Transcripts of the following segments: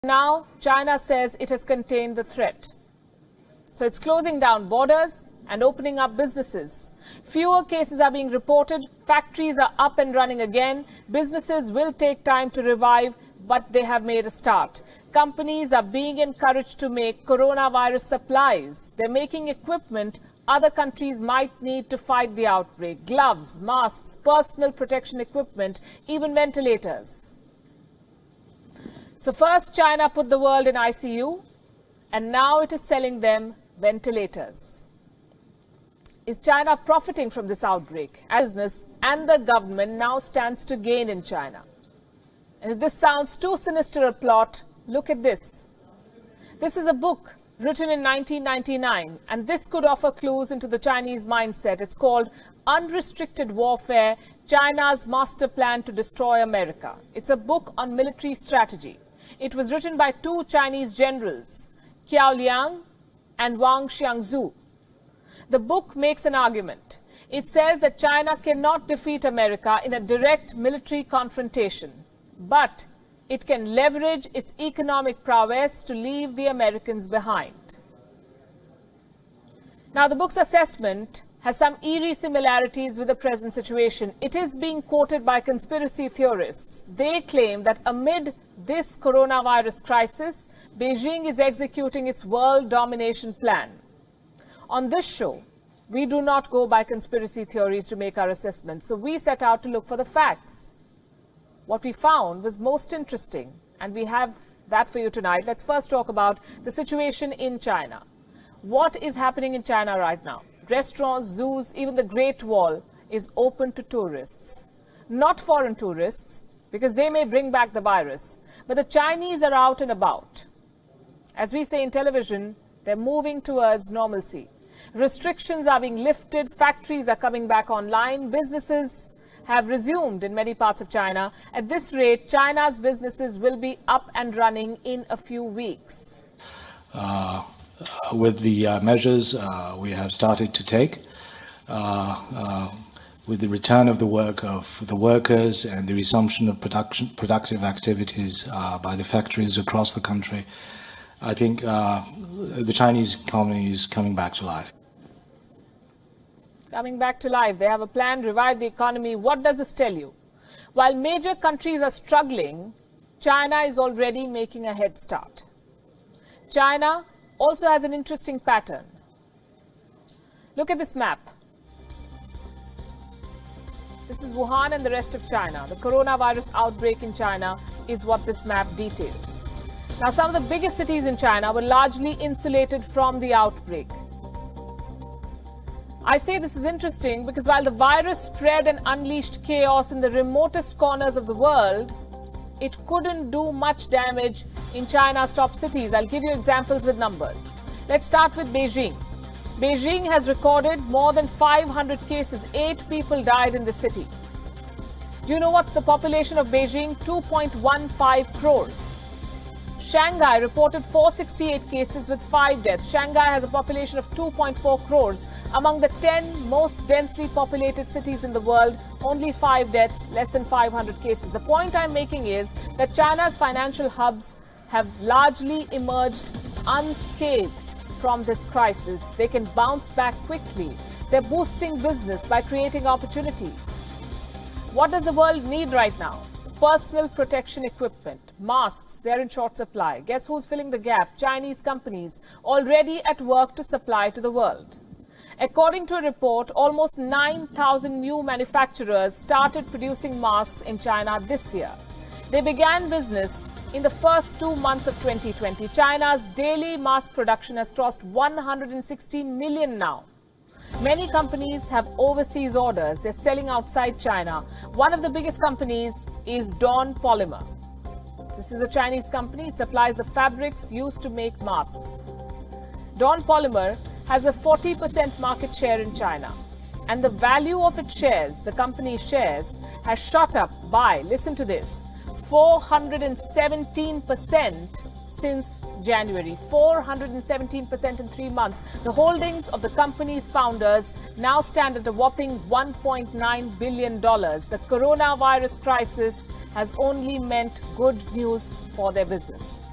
Now, China says it has contained the threat. So it's closing down borders and opening up businesses. Fewer cases are being reported. Factories are up and running again. Businesses will take time to revive, but they have made a start. Companies are being encouraged to make coronavirus supplies. They're making equipment other countries might need to fight the outbreak. Gloves, masks, personal protection equipment, even ventilators. So first, China put the world in ICU, and now it is selling them ventilators. Is China profiting from this outbreak? Business and the government now stands to gain in China. And if this sounds too sinister a plot, look at this. This is a book written in 1999, and this could offer clues into the Chinese mindset. It's called Unrestricted Warfare, China's Master Plan to Destroy America. It's a book on military strategy. It was written by two Chinese generals, Qiao Liang and Wang Xiangzu. The book makes an argument. It says that China cannot defeat America in a direct military confrontation, but it can leverage its economic prowess to leave the Americans behind. Now, the book's assessment has some eerie similarities with the present situation. It is being quoted by conspiracy theorists. They claim that amid this coronavirus crisis, Beijing is executing its world domination plan. On this show, we do not go by conspiracy theories to make our assessments, so we set out to look for the facts. What we found was most interesting, and we have that for you tonight. Let's first talk about the situation in China. What is happening in China right now? Restaurants, zoos, even the Great Wall is open to tourists. Not foreign tourists, because they may bring back the virus, but the Chinese are out and about. As we say in television, they're moving towards normalcy. Restrictions are being lifted, factories are coming back online, businesses have resumed in many parts of China. At this rate, China's businesses will be up and running in a few weeks. With the measures we have started to take, with the return of the work of the workers and the resumption of productive activities by the factories across the country, I think the Chinese economy is coming back to life. Coming back to life. They have a plan, revive the economy. What does this tell you? While major countries are struggling, China is already making a head start. China also has an interesting pattern. Look at this map. This is Wuhan and the rest of China. The coronavirus outbreak in China is what this map details. Now, some of the biggest cities in China were largely insulated from the outbreak. I say this is interesting because while the virus spread and unleashed chaos in the remotest corners of the world, it couldn't do much damage in China's top cities. I'll give you examples with numbers. Let's start with Beijing. Beijing has recorded more than 500 cases. 8 people died in the city. Do you know what's the population of Beijing? 2.15 crores. Shanghai reported 468 cases with 5 deaths. Shanghai has a population of 2.4 crores. Among the 10 most densely populated cities in the world, only 5 deaths, less than 500 cases. The point I'm making is that China's financial hubs have largely emerged unscathed from this crisis. They can bounce back quickly. They're boosting business by creating opportunities. What does the world need right now? Personal protection equipment, masks, they're in short supply. Guess who's filling the gap? Chinese companies, already at work to supply to the world. According to a report, almost 9,000 new manufacturers started producing masks in China this year. They began business in the first 2 months of 2020. China's daily mask production has crossed 116 million now. Many companies have overseas orders. They're selling outside China. One of the biggest companies is Dawn Polymer. This is a Chinese company. It supplies the fabrics used to make masks. Dawn Polymer has a 40% market share in China. And the value of its shares, the company's shares, has shot up by, listen to this, 417% since January. 417% in 3 months. The holdings of the company's founders now stand at a whopping $1.9 billion. The coronavirus crisis has only meant good news for their business.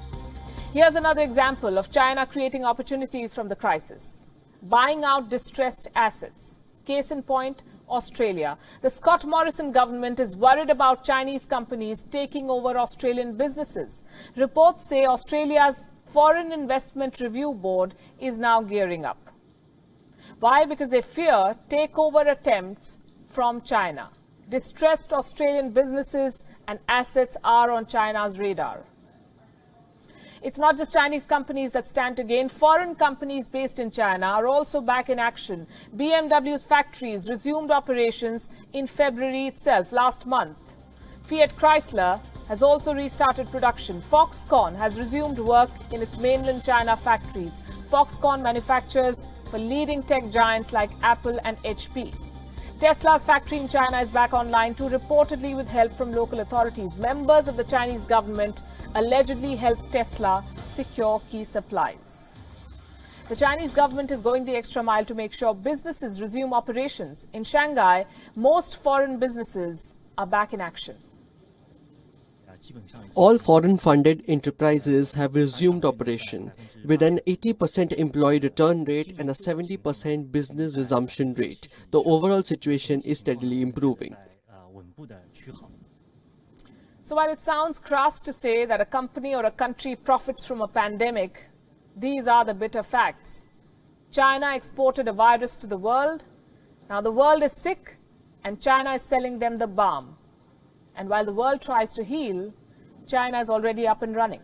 Here's another example of China creating opportunities from the crisis. Buying out distressed assets. Case in point, Australia. The Scott Morrison government is worried about Chinese companies taking over Australian businesses. Reports say Australia's Foreign Investment Review Board is now gearing up. Why? Because they fear takeover attempts from China. Distressed Australian businesses and assets are on China's radar. It's not just Chinese companies that stand to gain. Foreign companies based in China are also back in action. BMW's factories resumed operations in February itself, last month. Fiat Chrysler has also restarted production. Foxconn has resumed work in its mainland China factories. Foxconn manufactures for leading tech giants like Apple and HP. Tesla's factory in China is back online too, reportedly with help from local authorities. Members of the Chinese government allegedly helped Tesla secure key supplies. The Chinese government is going the extra mile to make sure businesses resume operations. In Shanghai, most foreign businesses are back in action. All foreign-funded enterprises have resumed operation, with an 80% employee return rate and a 70% business resumption rate. The overall situation is steadily improving. So while it sounds crass to say that a company or a country profits from a pandemic, these are the bitter facts. China exported a virus to the world. Now the world is sick and China is selling them the balm. And while the world tries to heal, China is already up and running.